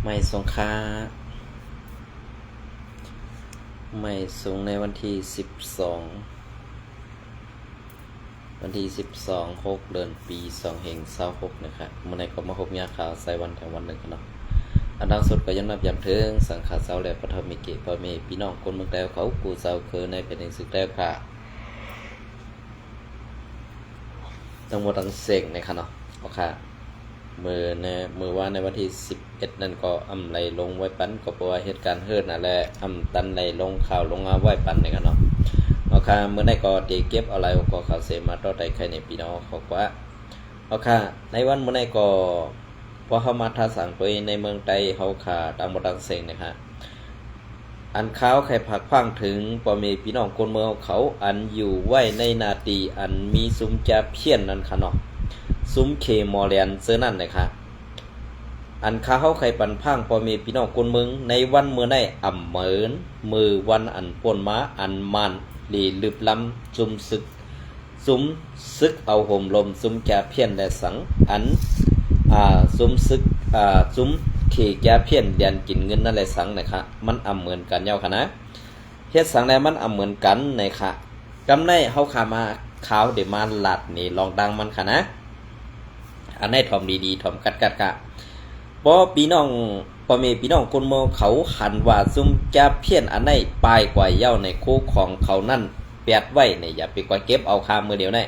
ไม่สงค้าไม่ส่งในวันที่6 เดือนปี2/26นะครับเมื่อไหร่ก็มาพบยาข่าวใส่วันแถววันหนึ่งกันเนาะอันดังสุดก็ยังนับย้ำถึงสังขารเสาและปฐมิเกพ่อแม่พี่น้องคนเมืองแต้วเขากูเสาคือในเป็นศึกแต้วค่ะทั้งหมดทั้งเสกนะครับเนาะโอเคมือว่าในวันที่11นั่นก็อำไหลลงไว้ปันก็เพราะว่าเหตุการณ์เฮิรนั่นแหละอำตันไหลลงข่าวลงอาไว้ปันนี่กันเนาะโอเคเมื่อได้ก็ตีเก็บอะไรก็ข่าวเสมาต่อใดใครในพี่น้องเขากว่าโอเคในวันเมื่อได้ก็พอเข้ามาท่าสั่งไปในเมืองไทยเขาขาดังหมดดังเซ็งนะครับอันเขาใครผักพังถึงปอมีพี่น้องคนเมืองเขาอันอยู่ไว้ในนาตีอันมีซุ้มจะเพี้ยนนั่นค่ะเนาะซุ้มเคมอลเลียนเซอร์นั่นเลยค่ะอันข้าเขาใครปันพังพอมีพี่น้องคนเมืองในวันเมื่อได้อ่ำเหมือนมือวันอันปนม้าอันมันหลีลึบล้ำซุ้มซึกเอาห่มลมซุ้มแกเพี้ยนและสังอันซุ้มซึกซุ้มเขแกเพี้ยนเดียนกินเงินนั่นแหละสังนะคะมันอ่ำเหมือนกันเย้าค่ะนะเฮ็ดสังแล้วมันอ่ำเหมือนกันนะคะกำในเขาขามาขาวเดี๋ยวมาหลัดนี่ลองดังมันค่ะนะอันให้ถ่อมดีๆถ่อมกัดกะพอพี่น้องพอมีพี่น้องคนเมืองเขาหันว่าซุ่มจะเพี้ยนอันให้ปลายกว่าเย้าในคู่ของเขานั่นแปดไว้เนี่ยอย่าไปกว่าเก็บเอาคามือเดียวได้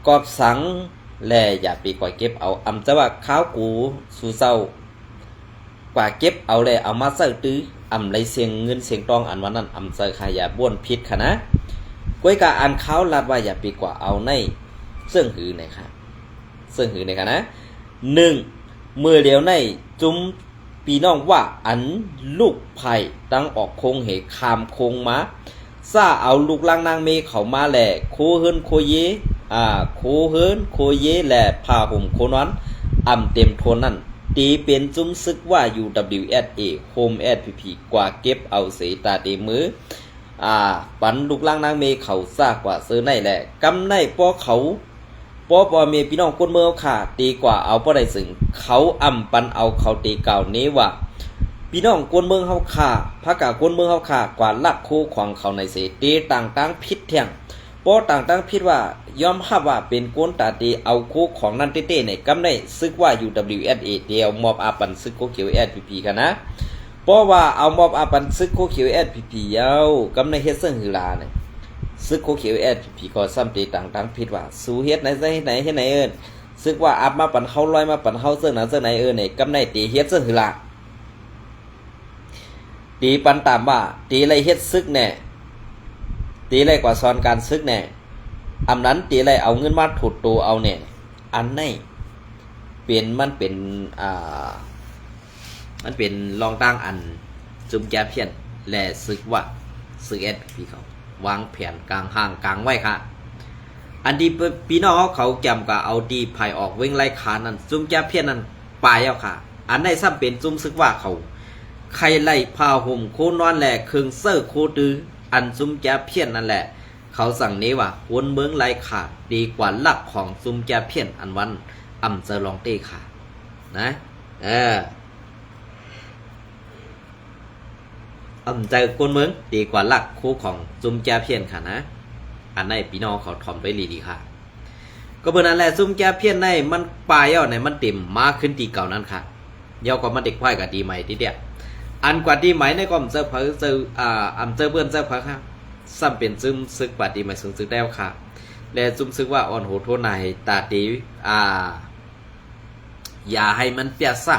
กอบสังแลอย่าไปกว่าเก็บเอาอำจะว่าข้าวกูสู่เศร้ากว่าเก็บเอาเลยเอามาเสิร์ตื้ออำไรเสียงเงินเสียงตองอันวันนั้นอำเสิร์ขายาบ้วนพิษค่ะนะก้อยกาอันข้าวลัดว่าอย่าไปกว่าเอาในเสื่องหือในค่ะซึ่งหือในกันนะ1มือเดียวในจุ้มปีน้องว่าอันลูกไผ่ตั้งออกคงเหคามคงมาซาเอาลูกล่างนางเมเขามาแหละโคเฮินโคเยโคเฮินโคเยแหละผ้าห่มโคนนั้นอ่ำเต็มโทนนั่นตีเป็นจุ้มซึกว่า UWSA Home SPP กว่าเก็บเอาเสตาเตมือปันลูกล่างนางเมเขาซากว่าซื้อในแหละกำในป้อเขาปอมีพี่น้องคนเมืองค่ะตีกว่าเอาบ่ได้สึงเขาอ่ำปันเอาเขาตีเก่านี้ว่าพี่น้องคนเมืองเฮาค่ะพระกาคนเมืองเฮาค่ะกว่าลักคู่ของเขาในเสตีต่างๆผิดเที่ยงปอต่างๆผิดว่ายอมรับว่าเป็นกวนตาตีเอาคู่ของนั่นเต้ๆในกำได้ซึกว่า UWSA เดียวมอบอาปันซึกโคเขียว SPP กันนะเพราะว่าเอามอบอาปันซึกโคเขียว SPP ยาวกำได้เฮ็ดซึ่งหือลาเนี่ยซึกโคเขียวSPP ก็ซ้ำตีต่างๆผิดว่าสู้เฮ็ดไหนเฮ็ดไหนซึกว่าอัพมาปันเฮาลอยมาปันเฮาซึ่งนั้นซึ่งไหนเนี่ยกำได้ตีเฮ็ดซึ่งหือลาตีปันตามว่าตีไรเฮ็ดซึกแน่ตีไรกว่าซ้อนการซึกแน่อำนั้นตีไรเอาเงินมาถุดตัวเอาเนี่ยอันไหนมันเป็นรองตั้งอันจุ่มแกเพี้ยนและซึกว่าซึกSPPเขาวางแผนกลางห้างกลางไว้ค่ะอันที่พี่น้องเขาจำกับเอาดีภายออกเว้งไล่ขานั่นจุ่มแกเพี้ยนนั่นปลายเอาค่ะอันได้ซ้ำเป็นจุ่มซึกว่าเขาใครไล่ผ้าห่มโคนอนแหละเครื่องเสื้อโคตืออันจุ่มแกเพี้ยนนั่นแหละเขาสั่งนี้ว่าวนเมืองไล่ขาดดีกว่าลักของจุ่มแกเพี้ยนอันวันอ่ำเจอลองเต้ค่ะนะใจคนเมืองดีกว่าหลักคู่ของซุ่มแก้เพี้ยนค่ะนะอันในพี่น้องเขาถ่อมไว้ดีค่ะก็เบอร์นั้นแหละซุ่มแก้เพี้ยนในมันปลายเอาในมันเต็มมากขึ้นตีเก่านั้นค่ะเยาวกว่ามันเด็กควายกับดีใหม่ทีเดียวอันกว่าดีใหม่ในก็อำเจอเพื่อเพื่อนเจอเพื่อค่ะซ้ำเป็นซุ่มซึกกว่าดีใหม่ซึงซึกแล้วค่ะและซุ่มซึกว่าอ่อนโหโทนายตาตีอย่าให้มันเปียกซะ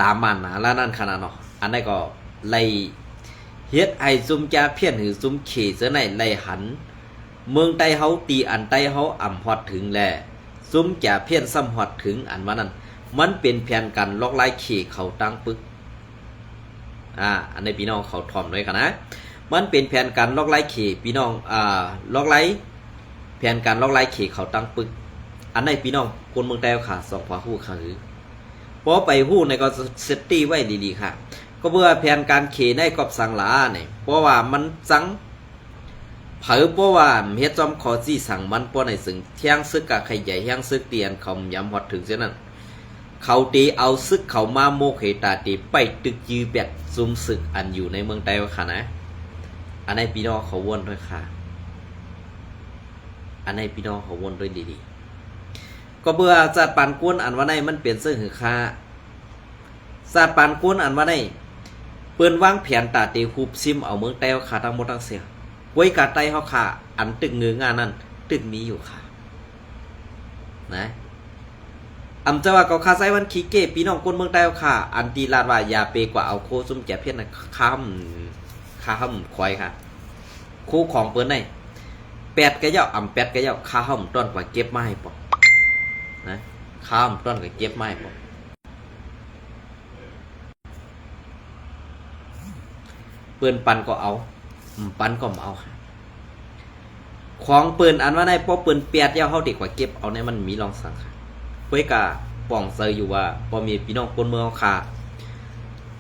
ตามมันนะแล้วนั่นขนาดเนาะอันนี้ก็ไล่เฮ็ดไอซุ่มจะเพี้ยนหือซุ่มเขเสไหนไล่หันเมืองไต้เฮาตีอันไต้เฮาอ่ำฮอดถึงแลซุ่มจะเพี้ยนซ้ำฮอดถึงอันว่านั้นมันเป็นแผนการล็อกไล่เขเขาตั้งปึกอันนี้พี่น้องเขาถ่อมด้วยกันนะมันเป็นแผนการล็อกไล่เขพี่น้องล็อกไล่แผนการล็อกไล่เขเขาตั้งปึกอันนี้พี่น้องคนเมืองไต้ค่ะสองพาฮู้ค่ะหือพอไปฮู้ในก็เซตตี้ไว้ดีๆค่ะก็เพื่อแผนการเขในกอบสังหลาเนี่ยเพราะว่ามันสังเผอเพราะว่าเฮ็ดจอมขอจี้สั่งมันป้อในสึงเที่ยงซึกกะไข่ใหญ่เที่ยงซึกเตียนคอมย้ำฮอดถึงเช่นนั้น เขาตีเอาซึกเขามาโมกเหตาตีไปตึกยือแบบซุมศึกอันอยู่ในเมืองไต้ว่าค่ะนะอันในพี่น้องเขาวนด้วยค่ะอันในพี่น้องเขาวนด้วยดีๆก็เบื่อจัดปานกวนอันว่าในมันเปลี่ยนเสื้อหือค่าจัดปานกวนอันว่าในเปิ้นวางแผนตาตีฮูบซิมเอาเมืองไต้ว่าค่ะทั้งหมดทั้งเสียไว้กาไต้เฮาค่ะอันตึกเงืองานนั้นตึกมีอยู่ค่ะนะอำจะว่าก็คาไซวันขี้เก้พี่น้องคนเมืองใต้ค่ะอันตีลาดว่าอย่าเปกว่าเอาโคซุ่มแก่เพี้ยนนะข้ามควายค่ะคู่ของเปิ้นได้แปดกะเจ้าแปดกะเจ้าข้ามต้นกว่าเก็บมาให้ปอกนะข้ามต้นกว่าเก็บมาให้ปอกเปิ้นปันก็เอาปันก็มาเอาค่ะของเปิ้นอันว่าได้เพราะเปิ้นแปดเจ้าเฮาดีกว่าเก็บเอาในมันมีรองสังค่ะเพื่อกะป่องเซยอยู่ว่าพอมีพี่น้องคนเมืองค่ะ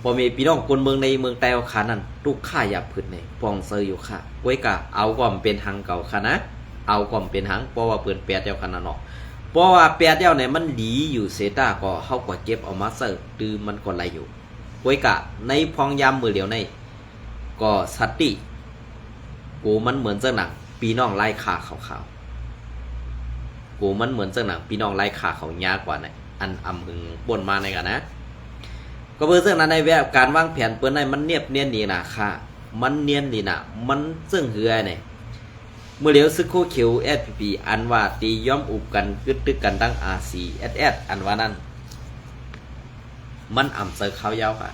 พอมีพี่น้องคนเมืองในเมืองไต้หวันค่ะนั่นทุกข้าอยากพึ่งในป่องเซยอยู่ค่ะเพื่อกะเอาก่อมเป็นหางเก่าค่ะนะเอาก่อมเป็นหางเพราะว่าเปิ่นแปดเดียวค่ะนั่นเนาะเพราะว่าแปดเดียวเนี่ยมันดีอยู่เสตาก็เฮาก็เก็บเอามาเสิร์ฟตื้อมันก็ไหลอยู่เพื่อกะในพองยามมือเดียวในก็สัตติกูมันเหมือนเจ้าหนังพี่น้องไล่ขาขาวกูมันเหมือนเจ้าหนังพี่น้องไล่ขาเขายากกว่าเนี่ยอันอำหึงบ่นมาในกันนะก็เพื่อเรื่องนั้นในแบบการวางแผนเปิ้นในมันเนียบเนียนดีนะค่ะมันเนียนดีนะมันซึ่งเหือเนี่ยเมื่อเดี๋ยวซึกโคเขียว SPP อันว่าตีย้อมอุบกันกึดตึกกันตั้ง RCSS อันว่านั้นมันอ่ำเซอร์เขายาวค่ะ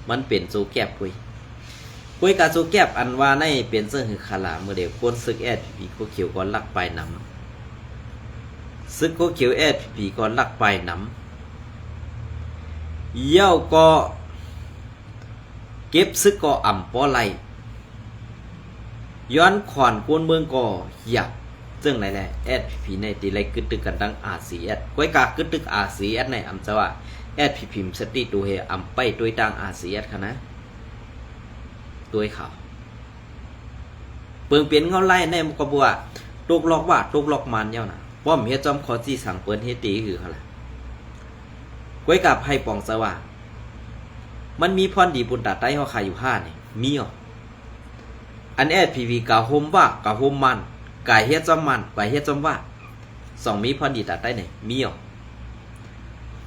มันเป็นสูแก็บคุยกับสูแก็บอันว่าในเป็นซึ่งหือคาลาเมื่อเดี๋ยวคนซึก SPP โคเขียวก็ลักไปนำซึกโคเขียวSPP ก็ลักไปนำเย่าก็เก็บซึกก็อ่ำป้อไหลย้อนขอนกวนเมืองก็หยับซึ่งไหนแหละ SPP ในตีไรกึดตึกกันตั้ง RCS ก้อยกากึดตึก RCS ในอ่ำจะว่า SPP สติตัวเฮอ่ำไปตัวตั้ง RCS ค่ะนะตัวเขาเปิงเปลี่ยนเงาไล่ในก็บัวตกลอกว่าตกลอกมันเย้านะป้อมเฮ็ดจอมขอจี้สั่งเปิ้นเฮ็ดตีคือเขาล่ะก้อยกับให้ปองสว่ามันมีพรดีบุญตาใต้เฮาขายอยู่5นี่มีอ่ะอัน SPP กะโฮมว่ากะโฮมมันกะเฮ็ดจอมมันกะเฮ็ดจอมว่า2มีพรดีตาใต้นี่มีอ่ะ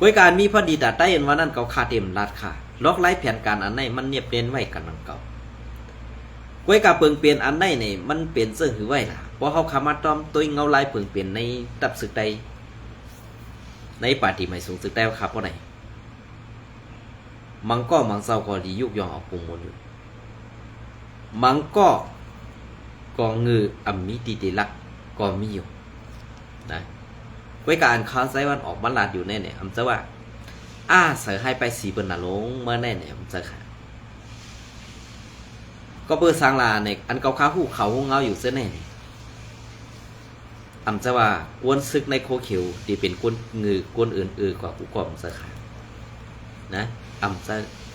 ก้อยการมีพรดีตาใต้อันว่านั้นเก่าคาเต็มลาดค่ะล็อกไล่แผนการอันไหนมันเนียบเน้นไว้กันนังเก่าก้อยกะเปิงเปลี่ยนอันไหนนี่มันเป็นเสื้อหือไว้ล่ะเพราะเฮาขามาต้อมตัวเงาไล่เปิงเปลี่ยนในตับศึกใดในปาฏิหมายสูงสึกได้ว่าครับเพราะไหนมังก็มังเศร้าก็ดียุกยองเอาปุ่มมนอยู่มังก็งืออัมมิติติลักก็มีอยู่นะไว้การค้าไซวันออกบัลลาดอยู่แน่เนี่ยอำจะว่าเสือให้ไปสีเปิ้นน่ะลงเมื่อแน่เนี่ยอำจะค่ะก็เปิดสร้างลาเนี่ยอันเก่าค้าหูเขาหูเงาอยู่เส้นแน่เนี่ยอำจะว่ากวนซึกในโคเขียวที่เป็นกวนงือกวนอื่นกว่าผู้กองสาขานะอำจะ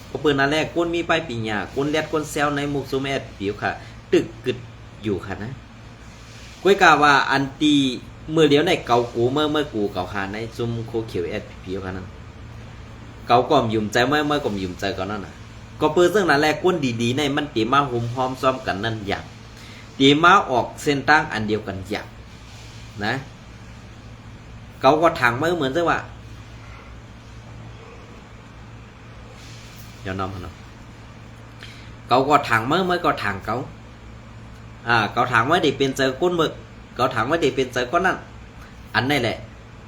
ก็เปิดนั่นแรกกวนมีไปปีญากวนแลดกวนแซวในมุกซูเมตผิวค่ะตึกกึดอยู่ค่ะนะก้อยกาว่าอันตีเมื่อเดียวในเก่ากูเมื่อกูเก่าค่ะในซุมโคเขียวผิวค่ะนั้นเก่าก่อมยุ่มใจเมื่อก่อมยุ่มใจก่อนนั่นน่ะก็เปิดเรื่องนั้นแรกกวนดีๆในมันตีมาหุ่มพร้อมซ้อมกันนั่นอยากตีมาออกเส้นตั้งอันเดียวกันอยากนะเขาก็ถังมาเหมือนจะว่าเดี๋ยวนำพนเขาก็ถังมาเมื่อก็ถังเขาถังไว้ได้เป็นเจอก้นหมึกเขาถังไว้ได้เป็นเจอก้นนั่นอันนี้แหละ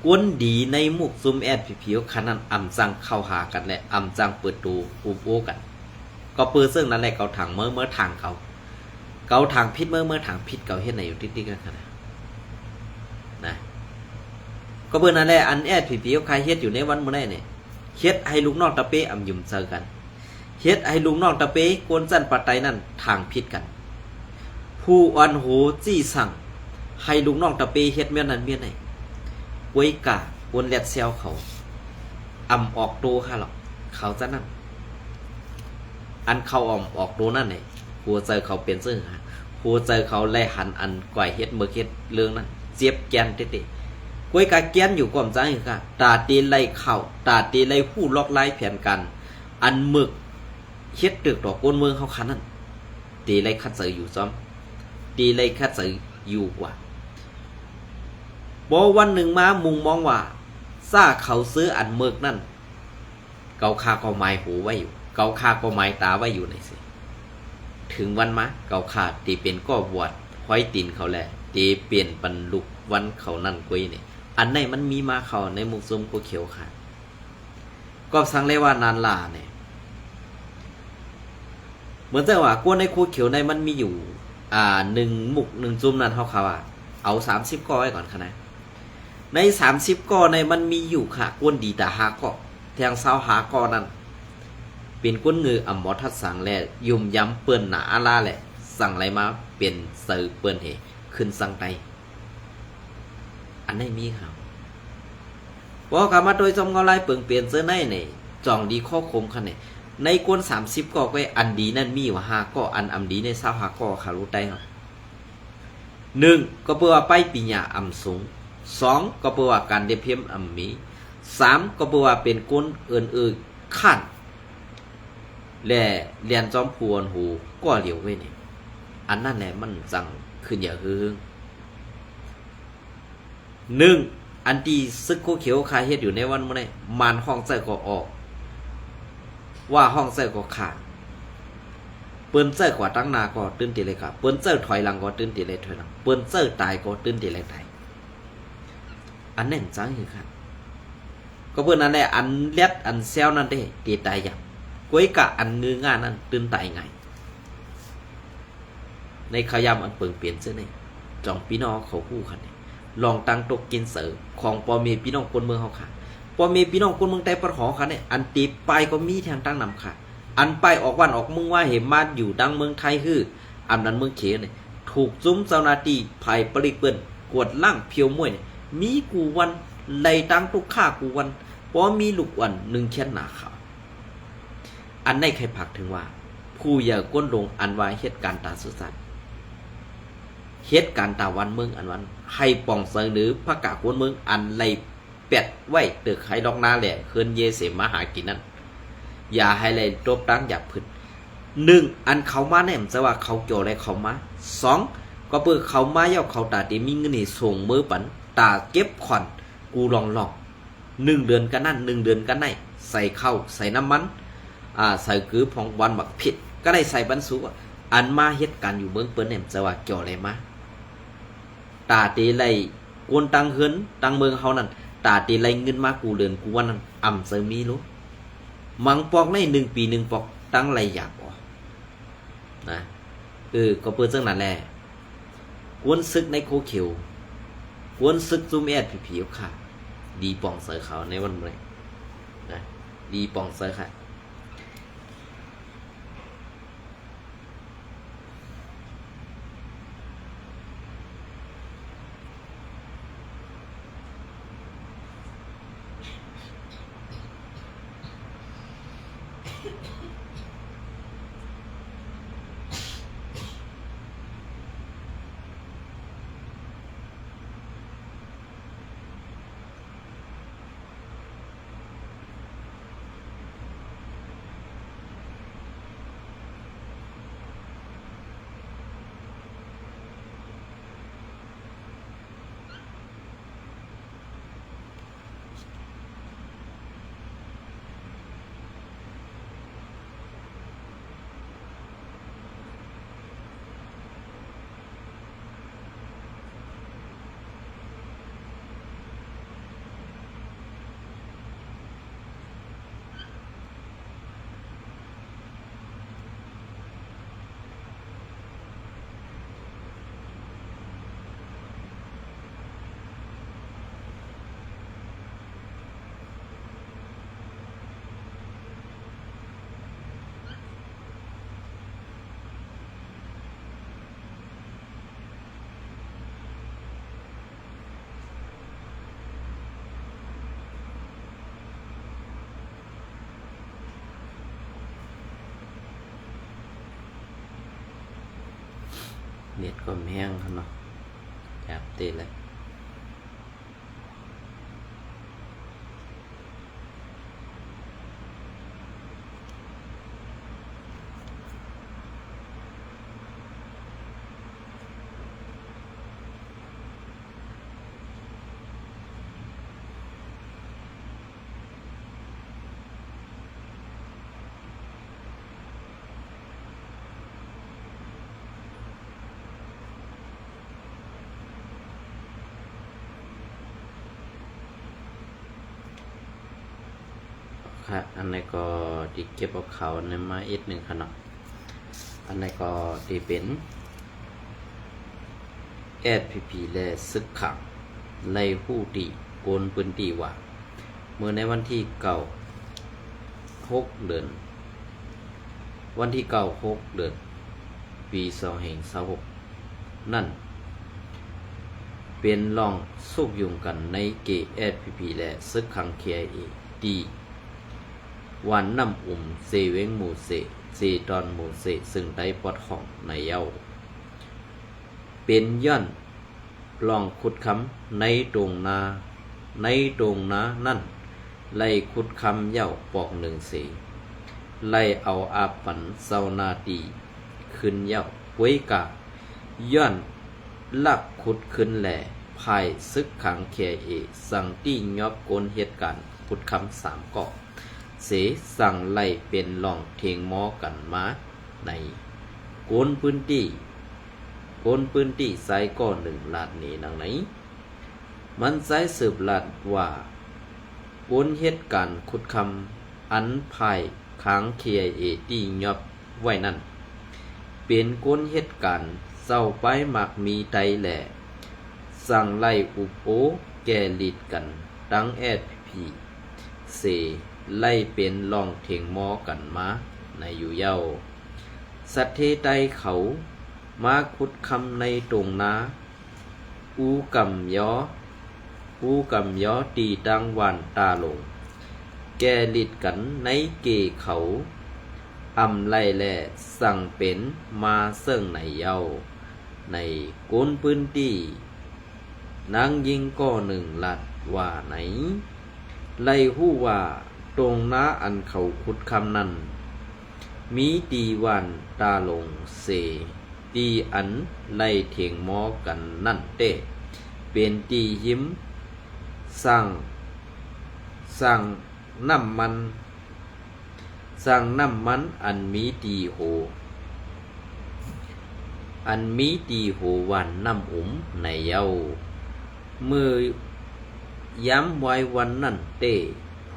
ก้นดีในมุกซุมผิวขนาดอ่ำจังเข้าหากันแหละอ่ำจังเปิดตูอูโอกันก็เปิดซึ่งนั่นแหละเขาถังเมื่อถังเขาถังพิษเมื่อถังพิษเขาเฮ็ดไหนอยู่ติ๊กๆกันขนาดนะก็เบิ่นนั่นแหละอันSPPใครเฮ็ดอยู่ในวันมื้อนี้เนี่ยเฮ็ดให้ลูกน้องตะเปอำยุ่มเจอกันเฮ็ดให้ลูกน้องตะเปกวนจันปัตไตนั่นทางผิดกันผู้อันโหจี้สั่งให้ลูกน้องตะเปเฮ็ดเมียนั้นเมียไหนก้วยกะวนแลดเซลเขาอำออกโตค่ะหรอกเขาจะนั่นอันเขาออกโตนั่นเนี่ยหัวใจเขาเป็นซึ่งหัวใจเขาไล่หันอันก่อยเฮ็ดเมื่อเฮ็ดเรื่องนั้นเจี๊ยบแกนเตะๆก กวยกาเกียนอยู่ก่อมใจค่ะตาตีไล่เข่าตาตีไล่ผู้ล็อกไล่แผนกันอันหมึกเฮ็ดตึกดอกก้นเมืองเขาคันนั่นตีไล่คัดเสืออยู่ซ้อมตีไล่คัดเสืออยู่กว่าบ่วันหนึ่งมามุงมองว่าซ่าเขาซื้ออันหมึกนั่นเกาคาก็ไม้หูไว้อยู่เกาคาก็ไม้ตาไว้อยู่ในสิถึงวันมาเกาคาตีเป็นก็บวชห้อยตีนเขาแหละตีเปลี่ยนบรรลุวันเขานั่นกวยนี่อันไหนมันมีมาเขาในมุกซุมโคเขียวค่ะก็สังเลยว่านานลาเนี่ยเหมือนแต่ว่ากวนในโคเขียวในมันมีอยู่1 มุก 1 ซุมนั่นเขาว่าเอา30 ก้อไว้ก่อนค่ะนะใน30 ก้อในมันมีอยู่ค่ะกวนดีแต่5 ก้อแทง25 ก้อนั้นเป็นกวนเงืออำหมอทัดสั่งแลยุ่มย้ำเปิ้นหนาอาลาแหละสั่งอะไรมาเป็นเสือเปิ้นเหขึ้นสั่งไตอันไหนมีครับบอกกลับมาโดยจอมเงาลายเปิงเปลี่ยนเสื้อในเนี่ยจ่องดีข้อคมคันเนี่ยในกวน30 ก้อไว้อันดีนั่นมีว่า5 ก้ออันดีใน25 ก้อค่ะรู้ได้ครับ1ก็เพื่อว่าไปปีญาอำสูง2ก็เพื่อว่าการได้เพียมอำมี3ก็เพื่อว่าเป็นกวนเอื่นๆขั้นและเรียนจอมพวนหูก็เหลียวไว้เนี่ยอันนั่นแหละมันจังขึ้นอย่าฮึ่ง1อันที่ซึกโคเขียวคาเฮ็ดอยู่ในวันมื้อนี้มันห้องใส่ก็ออกว่าห้องใส่ก็ขาดเปิ้นเจ้ากว่าตั้งนาก็ตื่นตีเลยครับเปิ้นเจ้าถอยหลังก็ตื่นตีเลยถอยหลังเปิ้นเจ้าตายก็ตื่นตีเลยตายอันนั้นจังคือครับก็เปิ้นนั่นแหละอันเล็ดอันแซวนั่นเด้ตีตายอย่างก้วยกะอันงืองานนั้นตื่นตายไงในขยามอันเปิงเปลี่ยนซะนี่จองพี่น้องเขาคู่คันนี่ลองตั้งตกกินเสือของปอเมพี่น้องคนเมืองเขาค่ะปอเมพี่น้องคนเมืองใต้ปะหอค่ะเนี่ยอันตีไปก็มีทางตั้งนำค่ะอันไปออกวันออกมึงว่าเห็นมาอยู่ดังเมืองไทยคืออันนั้นเมืองเขเนี่ยถูกซุ้มเจ้าหน้าที่ภัยปริเปิ้นกวดล่างเพียวมวยเนี่ยมีกูวันไล่ตั้งทุกข้ากูวันปอมีลูกวัน1 แค่นหนาขาวอันในใครผักถึงว่าผู้อย่าก้นลงอันว่าเหตุการณ์ตาสุสัตเหตุการณ์ตาวันเมืองอันวันให้ป่องเสนอพระกาควนเมืองอันไล่เป็ดไว้ตึกไข่ดอกนาแหล่เคินเยเสมาหากินนั้นอย่าให้ไล่ตบตั้งอย่าพึ่ง1อันเขามาแน่มจะว่าเขาโจอะไรเขามา2ก็เปิดเขามาย่อเขาตาตีมีเงินนี่ส่งมือปันตาเก็บขวัญกูลอง1 เดือนกันนั่น1 เดือนกันไหนใส่ข้าวใส่น้ำมันใส่คือพองวันบักผิดก็ได้ใส่บรรสุอันมาเหตุการณ์อยู่เมืองเปิ้นเนี่ยจะว่าเกี่ยวอะไรมาตาตีไล่กวนตังเฮินตังเมืองเขานั่นตาตีไล่เงินมากูเดือนกูวันนั้นเสอมีรู้มังปอกใน1 ปี 1 ปอกตั้งไรอยากบ่นะก็เปิ้นจังนั้นแหละกวนซึกในโคเขียวกวนซึกซุ่มแอดผีๆค่ะดีปองเสือเขาในวันมื้อนะดีปองเสือค่ะเน็ตก็แห้งครับเนาะจับตีเลย ค่ะอันนี้ก็ที่เก็บเอาเขาในมาอีกหนึ่งค่ะเนาะอันนี้ก็ที่เป็นSPP และซึกขังในผู้ตีโกนปืนตีว่าเมื่อในวันที่6 เดือนวันที่6 เดือนปี2026นั่นเป็นลองสูบยุงกันในเก SPP และซึกขัง KIA ดีวันน้ำเซเวงหมู่เซตอนหมู่เซซึ่งได้ปลดของในเย้าเป็นย้อนลองขุดคำในตรงนานั่นไล่ขุดคำเย้าปอกหนึ่งเสไล่เอาอาปันเซานาตีขึ้นเย้าไว้กะย้อนลักขุดขึ้นแหล่ภายซึกขังเคเอสั่งตียอบโกนเหตุการณ์ขุดคำ3 เกาะเสสั่งไล่เป็นลองเทงมอกันมาในโกนพื้นที่ไซก้อน1 ลาดนี้ดังไหนมันไซสืบลาดว่าโกนเหตุการณ์ขุดคำอันภายค้างเคเอตียอบไว้นั่นเป็นโกนเหตุการณ์เศร้าไปมักมีไตแหล่สั่งไล่อุปโอแก่ลิดกันดังSPPเสไล่เป็นลองเถงมอกันมาในอยู่เย้าสัตเทไตเขามาขุดคำในตรงนาอูกำย้อตีดังหวานตาลงแก่ลิดกันในเกเขาไล่แหล่สั่งเป็นมาเสิ่งในเย้าในโกนพื้นที่นางยิงก็1 ลัดว่าไหนไล่หู้ว่าตรงน้าอันเขาขุดคำนั้นมีตีวันตาลงเสตีอันไล่เถียงมอกันนั่นเต้เป็นตียิ้มสร้างน้ำมันอันมีตีโหวันน้ำในเย้าเมื่อย้ำไว้วันนั่นเต้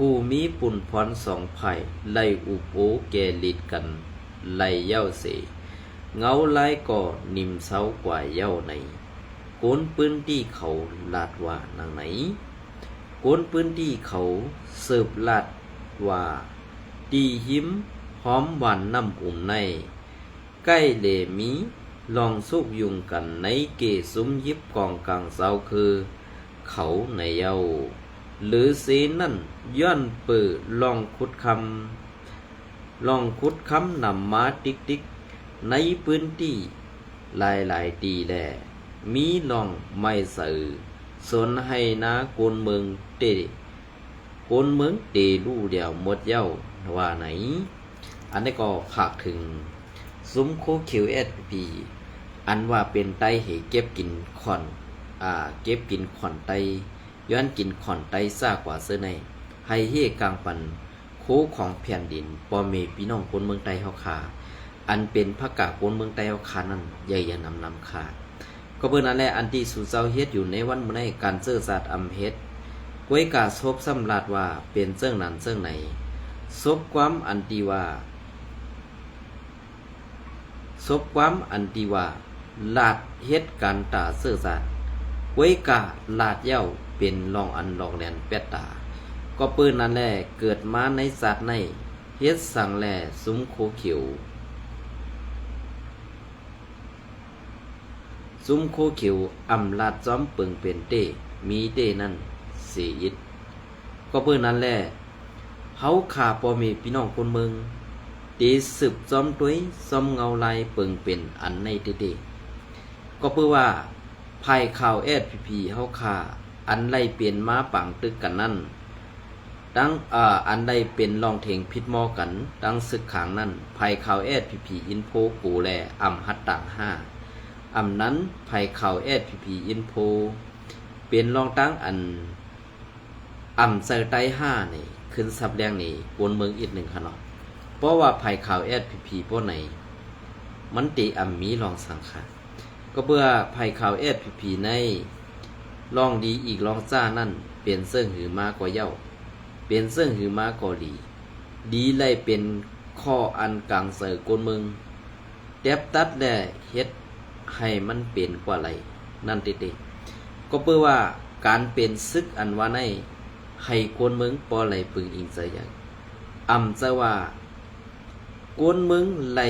ผู้มีปุ่นพร2 ไผ่ไล่อุปโอแก่ลิดกันไล่เย้าเสเงาไล่ก่อนิ่มเศร้ากว่าเย้าในโกนปืนที่เขาลาดว่านางไหนโกนปืนที่เขาสืบลาดว่าตีหิมหอมหวานน้ำในใกล้เลมีลองสุกยุงกันในเกซุ้มยิบกองกลางเสาคือเขาในเย้าหรือเสนั่นย้อนเปิดลองขุดคำนำมาติ๊กในพื้นที่หลายตีแหล่มีลองไม่สื่อสนให้นาโกนเมืองเตลู่เดียวหมดเย้าว่าไหนอันนี้ก็ฝากถึงซุ้มโคคิวSPPอันว่าเป็นไตเหเก็บกินขอนไตย้อนกินขอนไตซ่ากว่าเสื้อในให้เฮกลางปันโคของแผ่นดินปอเมพี่น้องคนเมืองไตเฮาคาอันเป็นพระกาคนเมืองไตเฮาคานั้นใหญ่นำคาก็เบิ่นนั่นแหละอันที่สู่เจ้าเฮ็ดอยู่ในวันมื้อนี้การเสื้อสัตว์เฮ็ดกวยกาซบสำราดว่าเป็นเจ้งนั้นเจ้งไหนซบความอันที่ว่าลาดเฮ็ดการตาเสื้อสัตว์กวยกาลาดเย้าเป็นลองอันลองแลนแปดตาก็ปืนนั่นแหละเกิดมาในสัตว์ในเฮ็ดสั่งแลซุ้มโคเขียวลาดจ้อมปึงเป็นเต้มีเต้นั่นเสียยิดก็ปืนนั่นแหละเฮาขาปอมีพี่น้องคนเมืองตีสืบจ้อมต้วยซ้อมเงาลายปึงเป็นอันในเต้ก็เพื่อว่าภายข่าวSPPเฮาขาอันไล่เปลี่ยนมาปังตึกกันนั่นดังอันใดเป็นลองเถงพิษมอกันดังศึกขังนั่นภายข่าวSPPอินโพกูแลหัดต่าง5นั้นภายข่าวSPPอินโพเป็นลองตั้งอันใส่ไต5นี่ขึ้นสับแรงนี่บนเมืองอีก1ค่ะเนาะเพราะว่าภายข่าวSPPพวกไหนมันติมีลองสังขารก็เพื่อภายข่าวSPPในลองดีอีกลองจ้านั่นเปลี่ยนเสื่องหือมากกว่าเย้าเปลี่ยนเสื่องหือมากกว่าดี ดีไล่เป็นข้ออันกลางเสือกวนเมืองแดบตัดแลเฮ็ดให้มันเป็นกว่าไหลนั่นติก็เพื่อว่าการเป็นซึกอันว่าในให้กวนเมืองปอไหลปึงอิงใจใหญ่จะว่ากวนเมืองไหล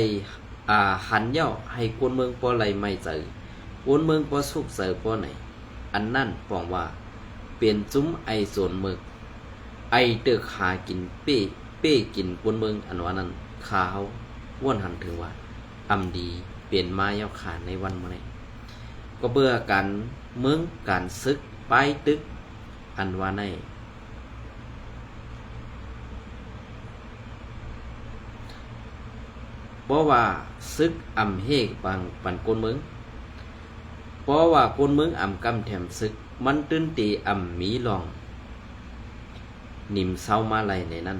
หันเย่าให้กวนเมืองปอไหลไม่เจอกวนเมืองปอสุกเจอปอไหนอันนั่นปองว่าเป็นจุ้มไอส่วนเมืองไอเตึกหากินเป้กินกวนเมืองอันว่านั้นขาวว่นหันถึงว่าดีเปลี่ยนมาเย่าขาในวันเมื่อไหร่ก็เบื่อการเมืองการซึกไปตึกอันว่าในเพราะว่าซึกเฮกปังปันกวนเมืองเพราะว่ากวนเมืองกำแถมซึกมันตื้นตีมีลองนิมเศร้ามาไลในนั้น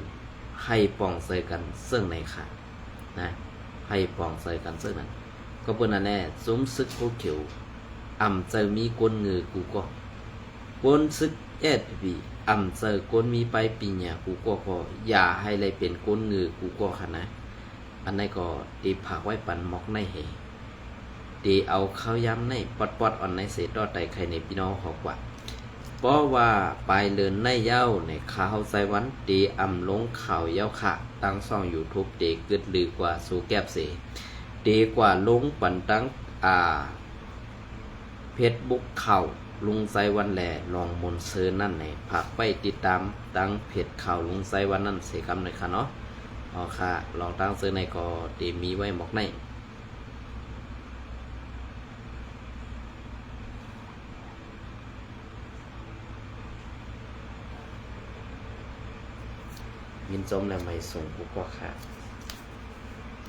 ให้ปองเสยกันเสื่องในขานะให้ปองเสยกันเสื่องนั้นก็เปิ้นอันแน่ซุ้มซึกกูเขียวเจอมีกวนเงือกูก็กวนซึกบีเจอกวนมีไปปีหยากูก็อย่าให้เลยเป็นกวนเงือกูก็ค่ะนะอันนั้นก็ตีผักไว้ปันมอกในเหตีเอาข้าวย้ำในปอดอ่อนในเศษดอดไตไข่ในพี่น้องหอกว่าเพราะว่าปลายเลินในเย้าในข่าวไซวันตีลงข่าวเย้าค่ะตั้งช่อง YouTube ตีกึดลือกว่าสู่แก็บเสตีกว่าลงปันตั้งเพจบุ๊กข่าวลุงไซวันแหล่ลองมนเซินนั่นในผักไปติดตามตั้งเพจข่าวลุงไซวันนั่นเสกำเลยค่ะเนาะอ๋อค่ะลองตั้งเซินในก็ตีมีไว้หมอกในมินจมแล้วไม่ส่งกูก็ค่ะ